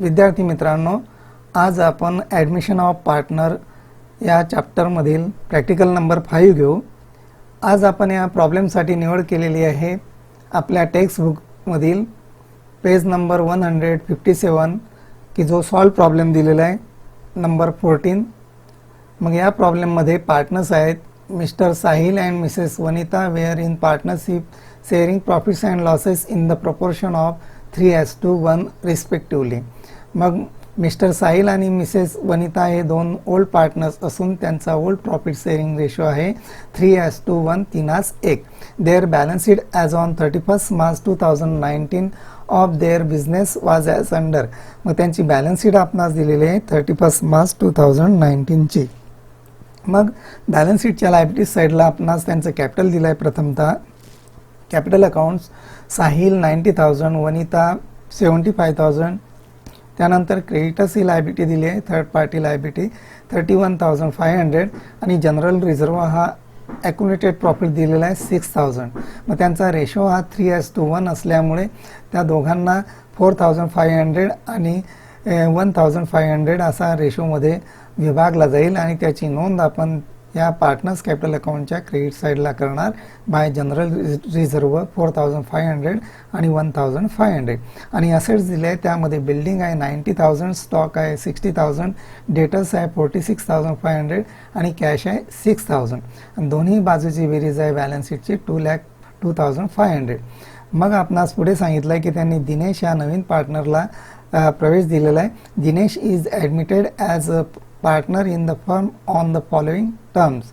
विद्यार्थी मित्रांनो, आज आपण ॲडमिशन ऑफ पार्टनर या चॅप्टरमधील प्रॅक्टिकल नंबर 5 घेऊ। आज आपण या प्रॉब्लेमसाठी निवड केलेली आहे आपल्या टेक्स्टबुकमधील पेज नंबर 157 की जो सॉल्व प्रॉब्लेम दिलेला आहे नंबर 14। मग या प्रॉब्लेममध्ये पार्टनर्स आहेत mister Sahil and missus Vanita were in partnership sharing profits and losses in the proportion of 3:1 respectively. मग मिस्टर साहिल आणि मिसेस वनिता हे दोन ओल्ड पार्टनर्स असून त्यांचा ओल्ड प्रॉफिट शेअरिंग रेशो आहे 3:1 3:1। Their balance sheet as on 31 March 2019 of their business was as under. मग त्यांची balance sheet आपणास दिलेली आहे 31 मार्च 2019 ची। मग बॅलन्स शीटच्या लायबिलिटीज साईडला आपणास त्यांचं कॅपिटल दिलं आहे। प्रथमतः कॅपिटल अकाउंट्स साहिल 90,000, वनिता 75,000। त्यानंतर क्रेडिटर्स ही लायबिलिटी दिली आहे थर्ड पार्टी लायबिलिटी 31,500 आणि जनरल रिझर्व हा ॲक्युमुलेटेड प्रॉफिट दिलेला आहे 6,000। मग त्यांचा रेशो हा 3:1 असल्यामुळे त्या दोघांना 4,500 आणि 1,500 असा रेशोमध्ये विभागला जाईल आणि त्याची नोंद आपण या पार्टनर्स कॅपिटल अकाउंटच्या क्रेडिट साईडला करणार बाय जनरल रिझर्व 4,500 आणि 1,500। आणि असेट्स दिले आहे त्यामध्ये बिल्डिंग आहे 90,000, स्टॉक आहे 60,000, डेटर्स आहे 46,500 आणि कॅश आहे 6,000। आणि दोन्ही बाजूची बेरीज आहे बॅलन्स शीटची 2,02,500। मग आपणास पुढे सांगितलं आहे की त्यांनी दिनेश या नवीन पार्टनरला प्रवेश दिलेला आहे। Dinesh is admitted as a partner in the firm on the following terms.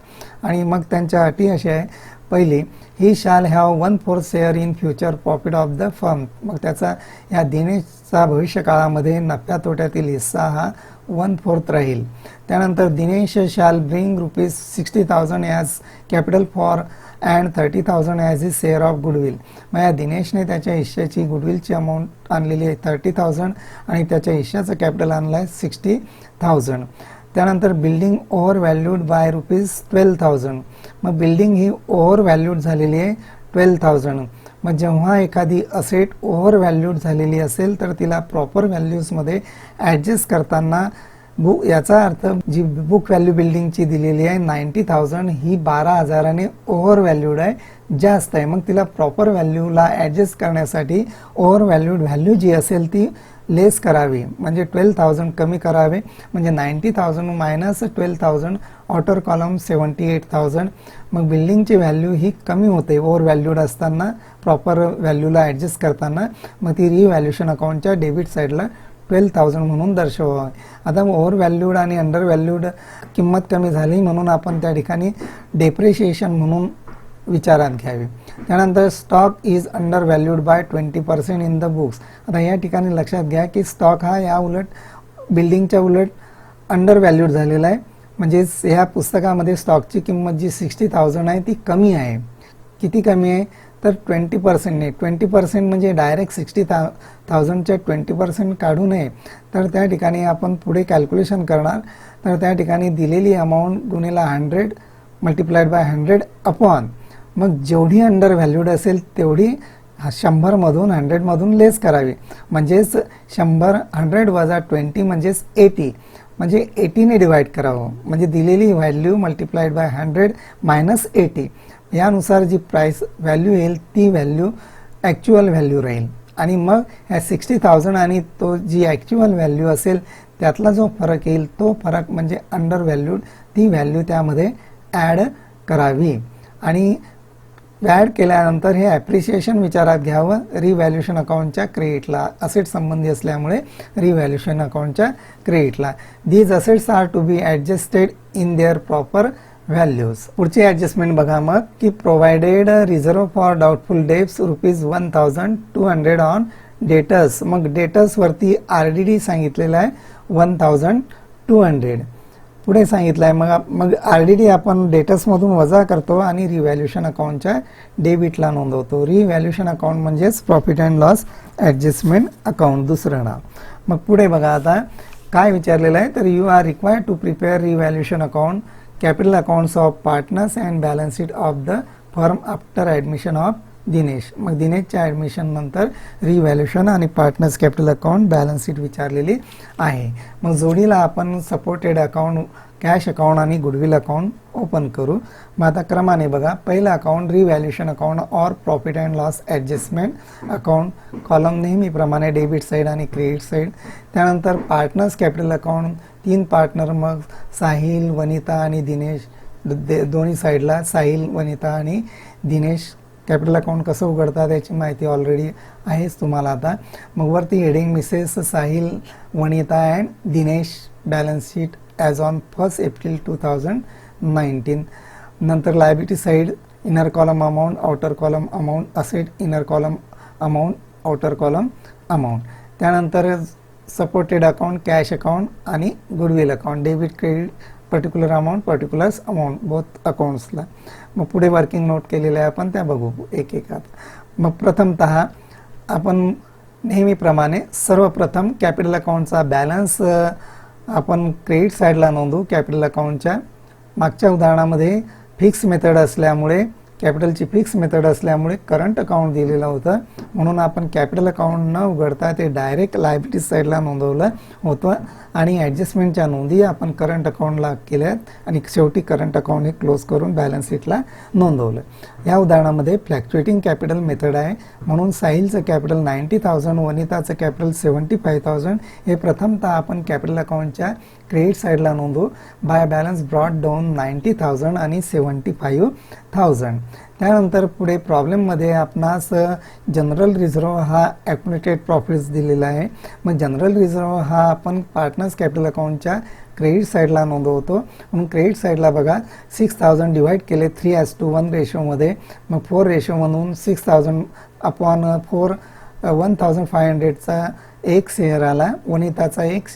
आणि मग त्यांच्या अटी अशी आहे, पहिली he shall have 1/4 share in future profit of the firm. मग त्याचा या दिनेशचा भविष्यकाळामध्ये नफ्या तोट्यातील हिस्सा हा 1/4 राहील। त्यानंतर Dinesh shall bring ₹60,000 as capital for and 30,000 as his share of goodwill. मग या दिनेशने त्याच्या हिश्श्याची गुडविलची अमाऊंट आणलेली आहे 30,000 आणि त्याच्या हिश्श्याचं कॅपिटल आणलं आहे 60,000। त्यानंतर बिल्डिंग ओव्हर व्हॅल्यूड बाय ₹12,000। मग बिल्डिंग ही ओव्हर व्हॅल्यूड झालेली आहे 12,000। मग जेव्हा एखादी असेट ओव्हर व्हॅल्यूड झालेली असेल तर तिला प्रॉपर व्हॅल्यूजमध्ये ॲडजस्ट करताना याचा अर्थ जी बुक व्हॅल्यू बिल्डिंगची दिलेली आहे 90,000 ही 12,000ने ओव्हर व्हॅल्यूड आहे, जास्त आहे। मग तिला प्रॉपर व्हॅल्यूला ॲडजस्ट करण्यासाठी ओव्हर व्हॅल्यूड व्हॅल्यू जी असेल ती लेस करावी, म्हणजे 12,000 कमी करावे। म्हणजे 90,000 मायनस 12,000 ऑटर कॉलम 78,000। मग बिल्डिंगची व्हॅल्यू ही कमी होते ओव्हर व्हॅल्यूड असताना प्रॉपर व्हॅल्यूला ॲडजस्ट करताना। मग ती रिव्हॅल्युएशन अकाउंटच्या डेबिट साईडला 12,000 म्हणून दर्शवावे। आता ओव्हर व्हॅल्यूड आणि अंडर व्हॅल्यूड किंमत कमी झाली म्हणून आपण त्या ठिकाणी डेप्रिशिएशन म्हणून विचारात घ्यावे। त्यानंतर stock is under valued by 20% in the books. आता या ठिकाणी लक्षात घ्या की स्टॉक हा या उलट बिल्डिंगच्या उलट अंडर व्हॅल्यूड झालेला आहे। म्हणजे ह्या पुस्तकामध्ये स्टॉकची किंमत जी 60,000 आहे ती कमी आहे। किती कमी आहे तर 20%ने। 20% म्हणजे डायरेक्ट 60,000च्या 20% काढू नये, तर त्या ठिकाणी आपण पुढे कॅल्क्युलेशन करणार। तर त्या ठिकाणी दिलेली अमाऊंट गुणिला 100 मल्टिप्लाइड बाय 100 अपॉन मग जेवढी अंडर व्हॅल्यूड असेल तेवढी 100 मधून 100 मधून लेस करावी। म्हणजेच 100 वजा 20 म्हणजेच 80, म्हणजे 80ने डिवाइड करावं। म्हणजे दिलेली व्हॅल्यू मल्टिप्लाइड बाय 100 मायनस 80 यानुसार जी प्राइस व्हॅल्यू येईल ती व्हॅल्यू ॲक्च्युअल व्हॅल्यू राहील। आणि मग ह्या 60,000 आणि तो जी ॲक्च्युअल व्हॅल्यू असेल त्यातला जो फरक येईल तो फरक म्हणजे अंडर व्हॅल्यूड, ती व्हॅल्यू त्यामध्ये ॲड करावी। आणि ॲड केल्यानंतर हे ॲप्रिशिएशन विचारात घ्यावं रिव्हॅल्युएशन अकाउंटच्या क्रेडिटला। असेट संबंधी असल्यामुळे रिव्हॅल्युएशन अकाउंटच्या क्रेडिटला। These assets are to be adjusted in their proper values. पुढची ॲडजस्टमेंट बघा मग की provided reserve for doubtful debts ₹1,200 on debtors. मग डेटर्स वरती RDD सांगितलेलं आहे 1,200। पुढे सांगितलं आहे मग RDD आपण डेटर्समधून वजा करतो आणि रिव्हॅल्युएशन अकाउंटच्या डेबिटला नोंदवतो। रिव्हॅल्युएशन अकाउंट म्हणजेच profit and loss adjustment account दुसरं नाव। मग पुढे बघा आता काय विचारलेलं आहे, तर you are required to prepare revaluation account, capital accounts of partners and balance sheet of the firm after admission of Dinesh. मग दिनेशच्या ॲडमिशन नंतर रिव्हॅल्युएशन आणि partners capital account balance sheet विचारलेली आहे. मग जोडीला आपण सपोर्टेड अकाउंट, कॅश अकाउंट आणि गुडविल अकाउंट ओपन करू. मग आता क्रमाने बघा. पहिलं account revaluation account or profit and loss adjustment account, column नेहमीप्रमाणे डेबिट साईड आणि क्रेडिट साईड. त्यानंतर पार्टनर्स कॅपिटल अकाउंट, 3 पार्टनर, मग साहिल, वनिता आणि दिनेश, दोन्ही साईडला साहिल, वनिता आणि दिनेश. कॅपिटल अकाउंट कसं उघडतात याची माहिती ऑलरेडी आहेच तुम्हाला आता. मग वरती heading Mrs Sahil, Vanita and Dinesh, balance sheet as on 1 April 2019. नंतर liability side, inner column amount, outer column amount, asset, inner column amount, outer column amount. त्यानंतर सपोर्टेड अकाउंट, कॅश अकाउंट आणि goodwill account, debit credit, particular amount, particulars amount, both अकाउंट्सला. मग पुढे working note केलेल्या आहे आपण, त्या बघू एक एक. मग प्रथमतः आपण नेहमीप्रमाणे सर्वप्रथम कॅपिटल अकाउंटचा बॅलन्स आपण क्रेडिट साईडला नोंदवू. कॅपिटल अकाउंटच्या मागच्या उदाहरणामध्ये फिक्स मेथड असल्यामुळे, कॅपिटलची फिक्स मेथड असल्यामुळे करंट अकाउंट दिलेलं होतं, म्हणून आपण कॅपिटल अकाउंट न उघडता ते डायरेक्ट लायबिलिटी साईडला नोंदवलं होतं आणि ॲडजस्टमेंटच्या नोंदी आपण करंट अकाउंटला केल्यात आणि शेवटी करंट अकाउंट हे क्लोज करून बॅलन्स शीटला नोंदवलं. या उदाहरणामध्ये फ्लॅक्च्युएटिंग कॅपिटल मेथड आहे, म्हणून साहिलचं कॅपिटल 90,000, वनिताचं कॅपिटल 75,000 हे प्रथमतः आपण कॅपिटल अकाउंटच्या क्रेडिट साईडला नोंदवू. बाय बॅलन्स ब्रॉट डाऊन 90,000 आणि 75,000. त्यानंतर पुढे प्रॉब्लेममध्ये आपणास जनरल रिझर्व्ह हा ॲक्युमुलेटेड प्रॉफिट्स दिलेला आहे. मग जनरल रिझर्व्ह हा आपण पार्टनर्स कॅपिटल अकाउंटच्या क्रेडिट साईडला नोंदवतो, म्हणून क्रेडिट साईडला बघा 6,000 डिवाइड केले 3:1 रेशोमध्ये. मग 4 रेशो म्हणून 6,000 अपॉन 4 1,500चा एक शेअर आला, वनिताचा एक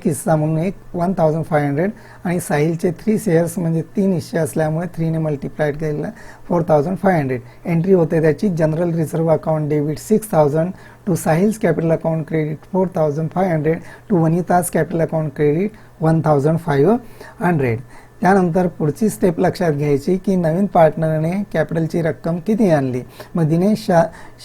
हिस्सा म्हणून 1,500 आणि साहिलचे 3 शेअर्स म्हणजे 3 हिस्से असल्यामुळे 3ने मल्टिप्लाइड केलेला 4,500. एंट्री होते त्याची general reserve account debit 6,000 to Sahil's capital account credit 4,500 to Vanita's capital account credit 1,500. त्यानंतर पुढची स्टेप लक्षात घ्यायची की नवीन पार्टनरने कॅपिटलची रक्कम किती आणली. मग दिनेश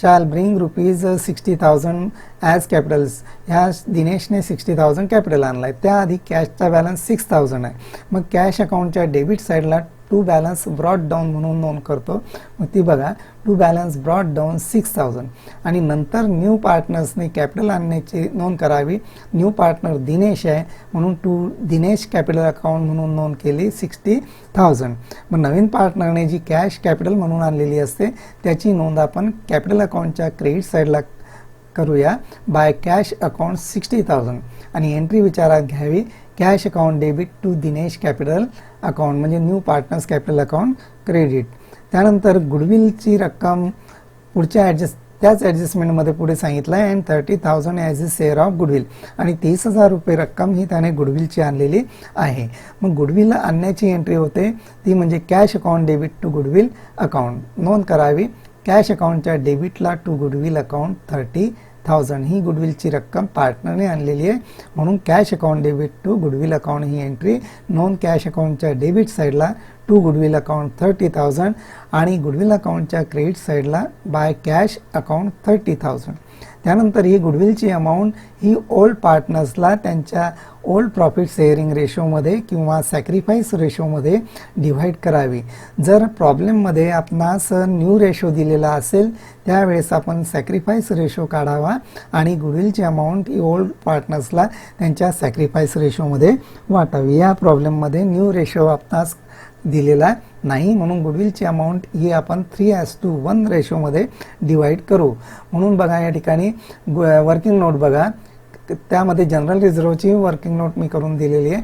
शाल ब्रिंग ₹60,000 ॲज कॅपिटल्स. ह्या दिनेशने 60,000 कॅपिटल आणला आहे. त्याआधी कॅशचा बॅलन्स 6,000 आहे. मग कॅश अकाउंटच्या डेबिट साईडला टू बॅलन्स ब्रॉट डाऊन म्हणून नोंद करतो. मग ती बघा, टू बॅलन्स ब्रॉट डाऊन 6,000 आणि नंतर न्यू पार्टनर्सने कॅपिटल आणण्याची नोंद करावी. न्यू पार्टनर दिनेश आहे म्हणून टू दिनेश कॅपिटल अकाउंट म्हणून नोंद केली 60,000. मग नवीन पार्टनरने जी कॅश कॅपिटल म्हणून आणलेली असते त्याची नोंद आपण कॅपिटल अकाउंटच्या क्रेडिट साईडला करूया. बाय कॅश अकाउंट 60,000 आणि एंट्री विचारात घ्यावी cash account debit to Dinesh capital account म्हणजे new partners capital account credit. त्यानंतर गुडविलची रक्कम पुढच्या त्याच ॲडजस्टमेंटमध्ये पुढे सांगितलं आहे and 30,000 as a share of goodwill आणि 30,000 रुपये रक्कम ही त्याने गुडविलची आणलेली आहे. मग गुडविल आणण्याची एंट्री होते ती म्हणजे cash account debit to goodwill account. नोंद करावी कॅश अकाउंटच्या डेबिटला टू गुडविल अकाउंट 30,000 ही गुडविलची रक्कम पार्टनरने आणलेली आहे, म्हणून cash account debit to goodwill account ही एंट्री. नोंद कॅश अकाउंटच्या डेबिट साईडला टू गुडविल अकाउंट 30,000 आणि गुडविल अकाउंटच्या क्रेडिट साईडला बाय कॅश अकाउंट 30,000. त्यानंतर ही गुडविलची अमाऊंट ही ओल्ड पार्टनर्सला त्यांच्या ओल्ड प्रॉफिट शेअरिंग रेशोमध्ये किंवा सॅक्रिफाईस रेशोमध्ये डिव्हाइड करावी. जर प्रॉब्लेममध्ये आपणास न्यू रेशो दिलेला असेल त्यावेळेस आपण सॅक्रिफाईस रेशो काढावा आणि गुडविलची अमाऊंट ही ओल्ड पार्टनर्सला त्यांच्या सॅक्रिफाईस रेशोमध्ये वाटावी. या प्रॉब्लेममध्ये न्यू रेशो आपणास दिलेला नाही, म्हणून गुडविलची अमाऊंट ही आपण 3:1 रेशोमध्ये डिवाइड करू. म्हणून बघा या ठिकाणी वर्किंग नोट बघा, त्यामध्ये जनरल रिझर्व्हची वर्किंग नोट मी करून दिलेली आहे.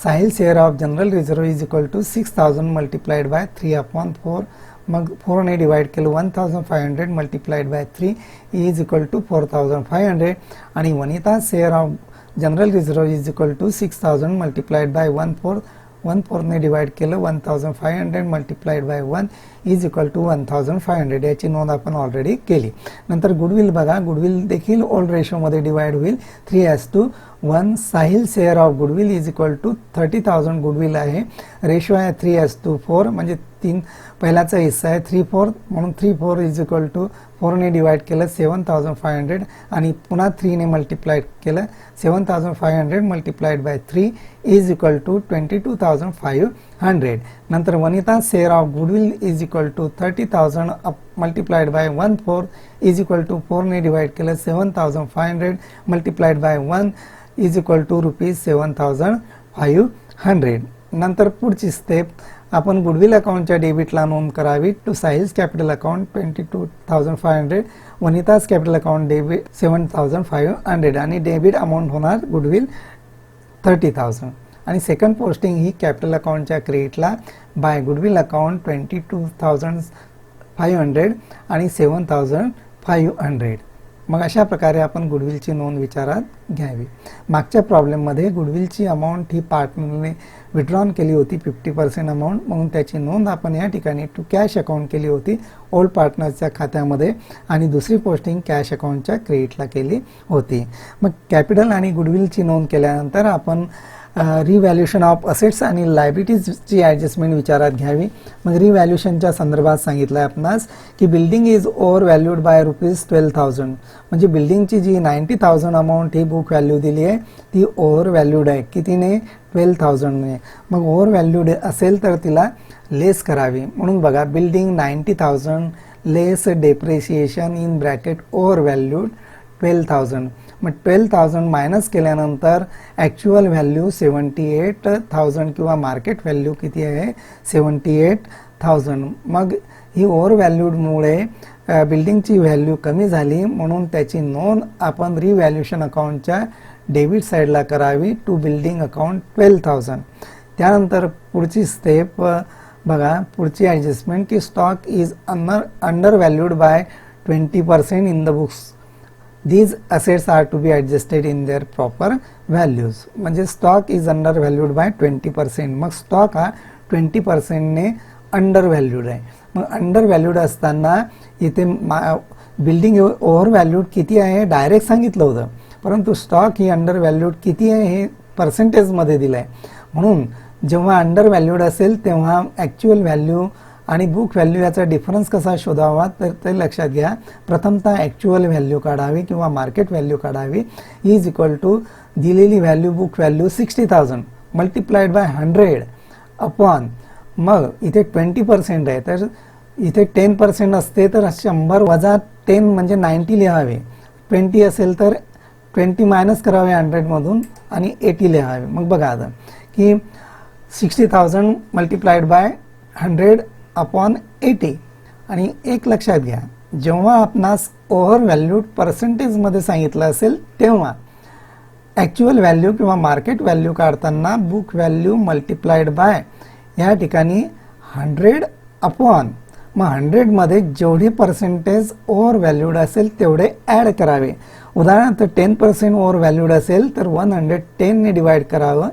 Sahil share of general reserve is equal to 6,000 multiplied by 3/4. मग 4ने डिवाइड केलं 1,500 multiplied by 3 is equal to 4,500 आणि Vanita share of general reserve is equal to 6,000 multiplied by 1/4 divide केलं 1,500 multiplied by 1 is equal to 1,500. याची नोंद आपण ऑलरेडी केली. नंतर गुडविल बघा, गुडविल देखील ओल्ड रेशोमध्ये डिवाइड होईल 3:1 1 Sahil share of goodwill is equal to 30,000 goodwill आहे. रेशो आहे 3:4 म्हणजे पहिल्याचा हिस्सा आहे 3/4 म्हणून 3/4 इज इक्वल टू 4ने डिवाइड केलं 7,500 आणि पुन्हा 3ने मल्टिप्लाइड केलं 7,500 multiplied by 3 is equal to 22,500. नंतर Vanita share of goodwill is equal to 30,000 multiplied by 1/4 is equal to 4ने डिवाइड केलं 7,500 multiplied by 1 is equal to ₹7,500. नंतर पुढची स्टेप आपण गुडविल अकाउंटच्या डेबिटला नोंद करावी. To Sahil's capital account 22,500, Vanita's capital account debit 7,500 आणि डेबिट अमाऊंट होणार गुडविल 30,000. आणि सेकंड पोस्टिंग ही कॅपिटल अकाउंटच्या क्रेडिटला बाय गुडविल अकाउंट 22,500 आणि 7,500. मग अशा प्रकारे आपण गुडविलची नोंद विचारात घ्यावी. मागच्या प्रॉब्लेममध्ये गुडविलची अमाऊंट ही पार्टनरने विड्रॉन केली होती 50% अमाऊंट, म्हणून त्याची नोंद आपण या ठिकाणी टू कॅश अकाउंट केली होती ओल्ड पार्टनरच्या खात्यामध्ये आणि दुसरी पोस्टिंग कॅश अकाउंटच्या क्रेडिटला केली होती. मग कॅपिटल आणि गुडविलची नोंद केल्यानंतर आपण रिव्हॅल्युएशन ऑफ असेट्स आणि लायबिलिटीजची ॲडजस्टमेंट विचारात घ्यावी. मग रिव्हॅल्युएशनच्या संदर्भात सांगितलं आहे आपणास की building is over valued by ₹12,000 म्हणजे बिल्डिंगची जी 90,000 अमाऊंट ही बुक व्हॅल्यू दिली आहे ती ओव्हर व्हॅल्यूड आहे. कितीने? 12,000ने. मग ओव्हर व्हॅल्यूड असेल तर तिला लेस करावी. म्हणून बघा building 90,000 less depreciation in bracket over valued 12,000. मग 12,000 मायनस केल्यानंतर ॲक्च्युअल व्हॅल्यू 78,000 किंवा मार्केट व्हॅल्यू किती आहे? 78,000. मग ही ओव्हर व्हॅल्यूडमुळे बिल्डिंगची व्हॅल्यू कमी झाली म्हणून त्याची नोंद आपण रिव्हॅल्युएशन अकाउंटच्या डेबिट साईडला करावी टू बिल्डिंग अकाउंट 12,000. त्यानंतर पुढची स्टेप बघा, पुढची ॲडजस्टमेंट की stock is under valued by 20% in the books. These assets are to be adjusted in their proper values. म्हणजे stock is under valued by 20%. मग स्टॉक हा 20%ने अंडर व्हॅल्यूड आहे. मग अंडर व्हॅल्यूड असताना इथे बिल्डिंग ओव्हर व्हॅल्यूड किती आहे direct सांगितलं होतं, परंतु स्टॉक ही अंडर व्हॅल्यूड किती आहे हे पर्सेंटेजमध्ये दिलं आहे. म्हणून जेव्हा अंडर व्हॅल्यूड असेल तेव्हा ॲक्च्युअल व्हॅल्यू आणि बुक व्हॅल्यू याचा डिफरन्स कसा शोधावा तर ते लक्षात घ्या. प्रथमतः ॲक्च्युअल व्हॅल्यू काढावी किंवा मार्केट व्हॅल्यू काढावी. इज इक्वल टू दिलेली value book value 60,000 multiplied by 100 upon मग इथे 20% आहे तर इथे 10% असते तर 100 वजा 10 म्हणजे 90 लिहावे. 20 असेल तर 20 मायनस करावे 100मधून आणि 80 लिहावे. मग बघा आता की 60,000 मल्टिप्लाइड बाय 100 अपॉन 80. आणि एक लक्षात घ्या, जेव्हा आपणास ओव्हर व्हॅल्यूड पर्सेंटेजमध्ये सांगितलं असेल तेव्हा ॲक्च्युअल व्हॅल्यू किंवा मार्केट व्हॅल्यू काढताना बुक व्हॅल्यू मल्टिप्लाइड बाय या ठिकाणी 100 अपॉन मग 100मध्ये जेवढे पर्सेंटेज ओव्हर व्हॅल्यूड असेल तेवढे ॲड करावे. उदाहरणार्थ 10% ओव्हर व्हॅल्यूड असेल तर 110ने डिवाइड करावं.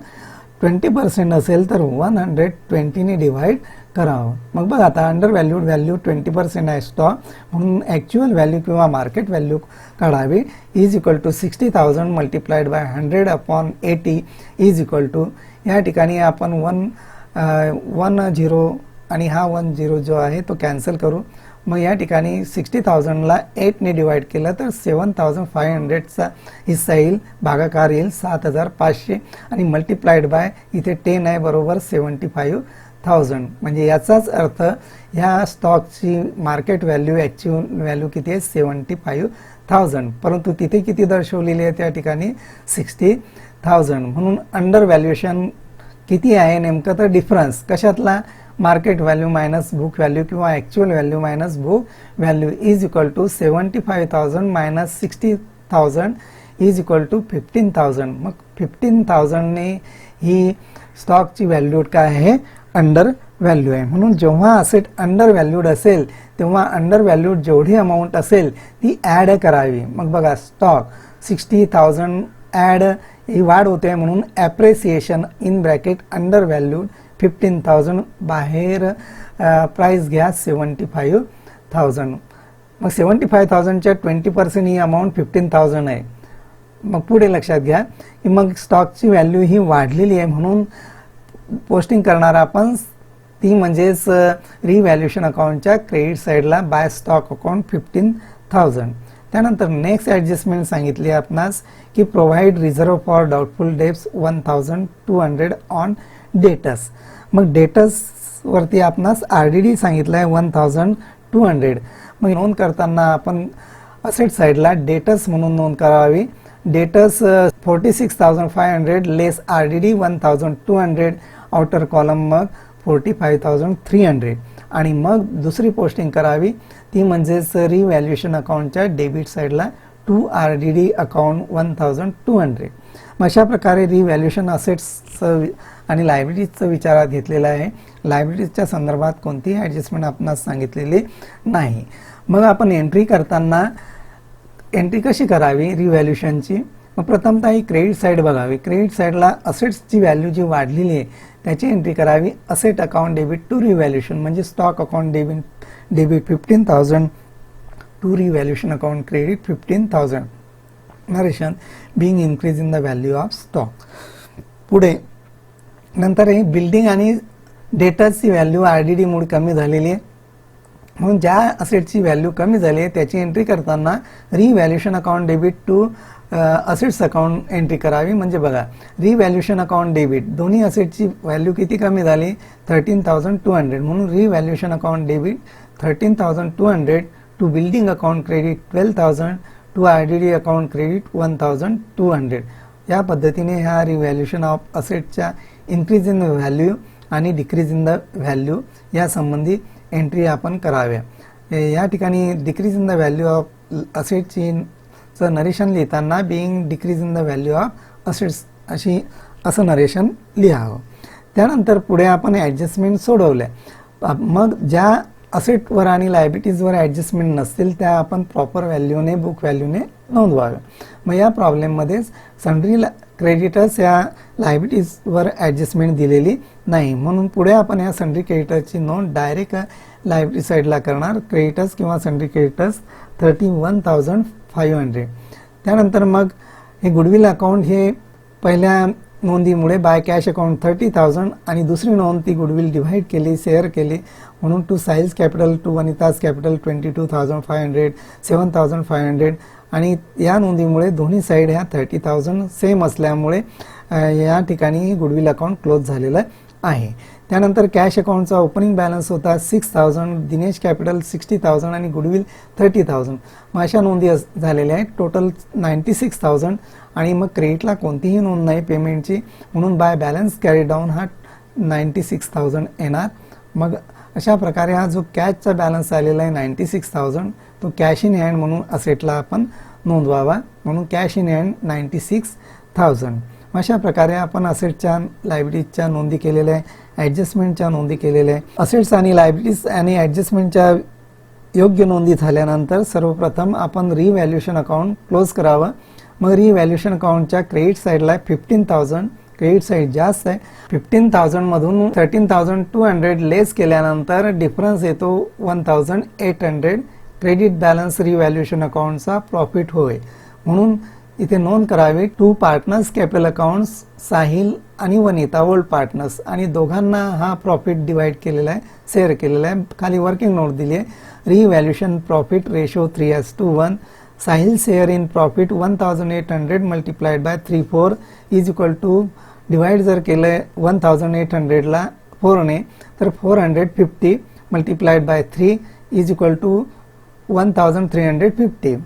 20% असेल तर 120ने डिवाइड करावं. मग बघा आता अंडर व्हॅल्यूड व्हॅल्यू 20% आहे स्टॉक, म्हणून ॲक्च्युअल व्हॅल्यू किंवा मार्केट व्हॅल्यू काढावी. Is equal to 60,000 multiplied by 100 upon 80 is equal to या ठिकाणी आपण 1 आणि हा 1 जो आहे तो कॅन्सल करू. मग या ठिकाणी 60,000ला 8ने डिवाइड केलं तर 7,500चा हिस्सा येईल, भागाकार येईल 7,500 आणि मल्टिप्लाइड बाय इथे 10 आहे बरोबर 75,000. म्हणजे याचाच अर्थ ह्या स्टॉकची मार्केट व्हॅल्यू ॲक्च्युअल व्हॅल्यू किती आहे 75,000, परंतु तिथे किती दर्शवलेली आहे त्या ठिकाणी 60,000. म्हणून अंडर व्हॅल्युएशन किती आहे नेमकं तर डिफरन्स कशातला market value minus book value किंवा actual value minus book value is equal to 75,000 minus 60,000 is equal to 15,000. मग 15,000ने ही स्टॉकची व्हॅल्यू काय आहे अंडर व्हॅल्यू आहे. म्हणून जेव्हा असेट अंडर व्हॅल्यूड असेल तेव्हा अंडर व्हॅल्यूड जेवढी अमाऊंट असेल ती ॲड करावी. मग बघा स्टॉक 60,000 ॲड ही वाढ होते म्हणून appreciation in bracket under valued 15,000 बाहेर प्राइस घ्या 75,000. मग 75,000च्या 20% ही अमाऊंट 15,000 आहे. मग पुढे लक्षात घ्या की मग स्टॉकची व्हॅल्यू ही वाढलेली आहे म्हणून पोस्टिंग करणार आपण ती म्हणजेच रिव्हॅल्युएशन अकाउंटच्या क्रेडिट साईडला बाय स्टॉक अकाउंट 15,000. त्यानंतर नेक्स्ट ॲडजस्टमेंट सांगितली आपणास की provide reserve for doubtful debts 1,200 on debts. मग डेटस वरती आपणास RDD सांगितलं आहे 1,200. मग नोंद करताना आपण असेट साईडला डेटस म्हणून नोंद करावी. डेटस 46,500 लेस RDD 1,200 आउटर कॉलम मग 45,300 आणि मग दुसरी पोस्टिंग करावी ती म्हणजेच रिव्हॅल्युएशन अकाउंटच्या डेबिट साईडला टू RDD अकाउंट 1,200. मग अशा प्रकारे रिव्हॅल्युएशन असेट्सचं आणि लायबिलिटीजचं विचारात घेतलेलं आहे. लायबिलिटीजच्या संदर्भात कोणतीही ॲडजस्टमेंट आपणास सांगितलेली नाही. मग आपण एंट्री करताना एंट्री कशी करावी रिव्हॅल्युएशनची. मग प्रथमतः ही क्रेडिट साईड बघावी. क्रेडिट साईडला असेट्सची व्हॅल्यू जी वाढलेली आहे त्याची एंट्री करावी. Asset account debit to revaluation म्हणजे stock account debit 15,000 to revaluation account credit 15,000. Narration being increase in the value of stock. पुढे नंतर हे बिल्डिंग आणि डेटर्सची व्हॅल्यू RDD मुळे कमी झालेली आहे म्हणून ज्या असेटची व्हॅल्यू कमी झाली आहे त्याची एंट्री करताना revaluation account debit to assets account entry करावी. म्हणजे बघा रिव्हॅल्युएशन अकाउंट डेबिट दोन्ही असेटची व्हॅल्यू किती कमी झाली 13,200 म्हणून revaluation account debit 13,200 to building account credit 12,000 to RDD account credit 1,200. या पद्धतीने ह्या रिव्हॅल्युएशन ऑफ असेटच्या इन्क्रीज इन द व्हॅल्यू आणि डिक्रीज इन द व्हॅल्यू या संबंधी एंट्री आपण कराव्या. या ठिकाणी decrease in the value of असेटची नरेशन लिहिताना being decrease in the value of assets असं नरेशन लिहावं. त्यानंतर पुढे आपण ॲडजस्टमेंट सोडवल्या. मग ज्या असेटवर आणि लायबिलिटीजवर ॲडजस्टमेंट नसतील त्या आपण प्रॉपर व्हॅल्यूने बुक व्हॅल्यूने नोंदवाव्या. मग या प्रॉब्लेममध्येच सन्ड्री क्रेडिटर्स या लायबिलिटीजवर ॲडजस्टमेंट दिलेली नाही म्हणून पुढे आपण या सन्ड्री क्रेडिटर्सची नोंद डायरेक्ट लायबिलिटी साईडला करणार. क्रेडिटर्स किंवा सन्ड्री क्रेडिटर्स 31,500. त्यानंतर मग हे गुडविल अकाउंट हे पहिल्या नोंदीमुळे बाय कॅश अकाउंट 30,000 आणि दुसरी नोंद ती गुडविल डिव्हाइड केली शेअर केली म्हणून to Sahil's capital to Vanita's capital 22,500 7,500 आणि या नोंदीमुळे दोन्ही साईड ह्या 30,000 सेम असल्यामुळे या ठिकाणी गुडविल अकाउंट क्लोज झालेलं आहे. त्यानंतर कॅश अकाउंटचा ओपनिंग बॅलन्स होता 6,000 दिनेश कॅपिटल 60,000 आणि गुडविल 30,000. मग अशा नोंदी झालेल्या आहेत टोटल 96,000 आणि मग क्रेडिटला कोणतीही नोंद नाही पेमेंटची म्हणून बाय बॅलन्स कॅरी डाऊन हा 96,000 येणार. मग अशा प्रकारे हा जो कॅशचा बॅलन्स आलेला आहे 96,000 तो कॅश इन हँड म्हणून असेटला आपण नोंदवावा म्हणून कॅश इन हँड 96,000. अशा प्रकारे आपण असेटच्या लायबिलिटीजच्या नोंदी केलेल्या आहे. ॲडजस्टमेंटच्या नोंदी केलेल्या आहे. असेट्स आणि लायबिलिटीज आणि ॲडजस्टमेंटच्या योग्य नोंदी झाल्यानंतर सर्वप्रथम आपण रिव्हॅल्युएशन अकाउंट क्लोज करावं. मग रिव्हॅल्युएशन अकाउंटच्या क्रेडिट साईडला 15,000 क्रेडिट साईड जास्त आहे 15,000 मधून 13,200 लेस केल्यानंतर डिफरन्स येतो 1,800. क्रेडिट बॅलन्स रिव्हॅल्युएशन अकाउंटचा प्रॉफिट होय म्हणून इथे नोंद करावी. To partners capital accounts Sahil आणि वनिता ओल्ड पार्टनर्स आणि दोघांना हा प्रॉफिट डिवाइड केलेला आहे शेअर केलेला आहे. खाली वर्किंग नोट दिली आहे. Revaluation profit ratio 3:1. Sahil share in profit 1,800 multiplied by 3/4 is equal to divide जर केलं 1,800ला 4ने तर 450 multiplied by 3 is equal to 1,350.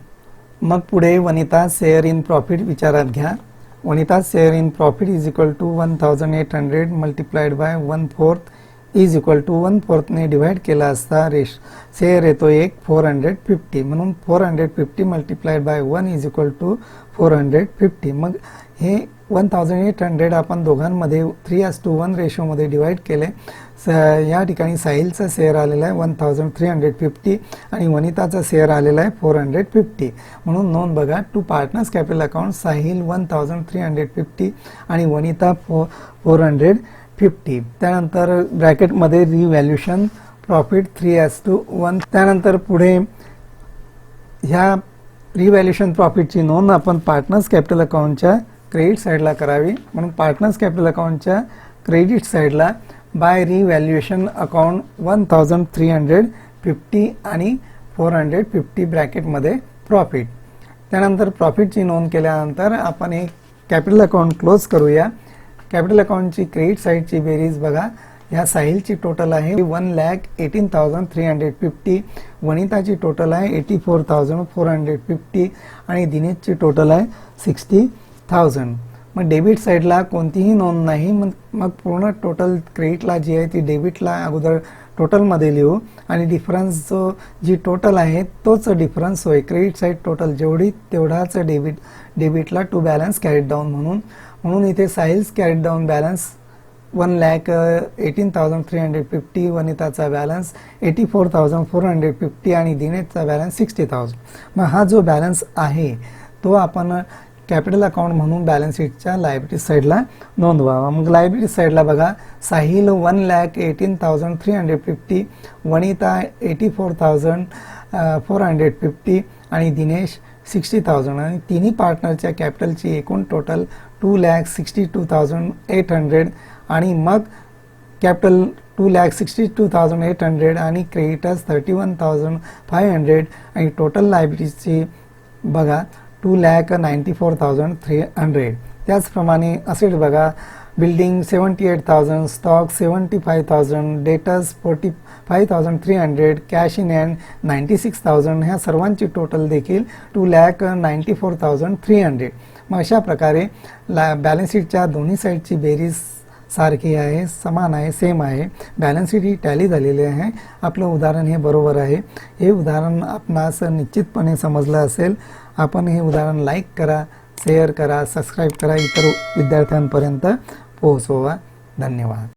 मग पुढे वनिता शेअर इन प्रॉफिट विचारात घ्या. Vanita share in profit is equal to 1,800 multiplied by 1/4 is equal to 1/4 ने डिवाइड केला असता शेअर येतो 450 म्हणून 450 multiplied by 1 is equal to 450. मग हे 1,800 आपण दोघांमध्ये 3:1 रेशोमध्ये डिवाइड केले. या ठिकाणी साहिलचा शेअर आलेला आहे 1,350 आणि वनिताचा शेअर आलेला आहे 450 म्हणून नोंद बघा. To partners capital account Sahil 1,350 आणि वनिता 450. त्यानंतर ब्रॅकेटमध्ये रिव्हॅल्युएशन प्रॉफिट 3:1. त्यानंतर पुढे ह्या रिव्हॅल्युएशन प्रॉफिटची नोंद आपण पार्टनर्स कॅपिटल अकाउंटच्या क्रेडिट साईडला करावी. म्हणून पार्टनर्स कॅपिटल अकाउंटच्या क्रेडिट साईडला बाय रिव्हॅल्युएशन अकाउंट 1350 आणि 450 ब्रॅकेटमध्ये प्रॉफिट. त्यानंतर प्रॉफिटची नोंद केल्यानंतर आपण एक कॅपिटल अकाउंट क्लोज करूया. कॅपिटल अकाउंटची क्रेडिट साईडची बेरीज बघा. ह्या साहिलची टोटल आहे 1,18,350, वनिताची टोटल आहे 84,450 आणि दिनेशची टोटल आहे 60,000. मग डेबिट साईडला कोणतीही नोंद नाही. मग पूर्ण टोटल क्रेडिटला जी आहे ती डेबिटला अगोदर टोटलमध्ये लिहू आणि डिफरन्स जी टोटल आहे तोच डिफरन्स होय. क्रेडिट साईड टोटल जेवढी तेवढाच डेबिटला टू बॅलन्स कॅरीड डाऊन म्हणून इथे साहिल्स कॅरीड डाऊन बॅलन्स 1,18,350, वनिताचा बॅलन्स 84,450 आणि दिनेशचा बॅलन्स 60,000. मग हा जो बॅलन्स आहे तो आपण कॅपिटल अकाउंट म्हणून बॅलन्स शीटच्या लायबिलिटी साईडला नोंदवावा. मग लायबिलिटी साईडला बघा, साहिल 1,18,350, वनिता 84,450 आणि दिनेश 60,000 आणि तिन्ही पार्टनरच्या कॅपिटलची एकूण टोटल 2,62,800 आणि मग कॅपिटल 2,62,800 आणि क्रेडिटर्स 31,500 आणि टोटल लायबिलिटीजची बघा 2,94,300. त्याचप्रमाणे असेट बघा, building 78,000, stock 75,000, debtors 45,300, cash in hand 96,000. ह्या सर्वांची टोटल देखील 2,94,300. मग अशा प्रकारे बॅलन्स शीटच्या दोन्ही साईडची बेरीज सारखी आहे, समान आहे, सेम आहे. बॅलन्स शीट ही टॅली झालेली आहे. आपलं उदाहरण हे बरोबर आहे. हे उदाहरण आपणास निश्चितपणे समजलं असेल. आपण हे उदाहरण लाईक करा, शेअर करा, सबस्क्राईब करा, इतर विद्यार्थ्यांपर्यंत पोहोचवा. धन्यवाद.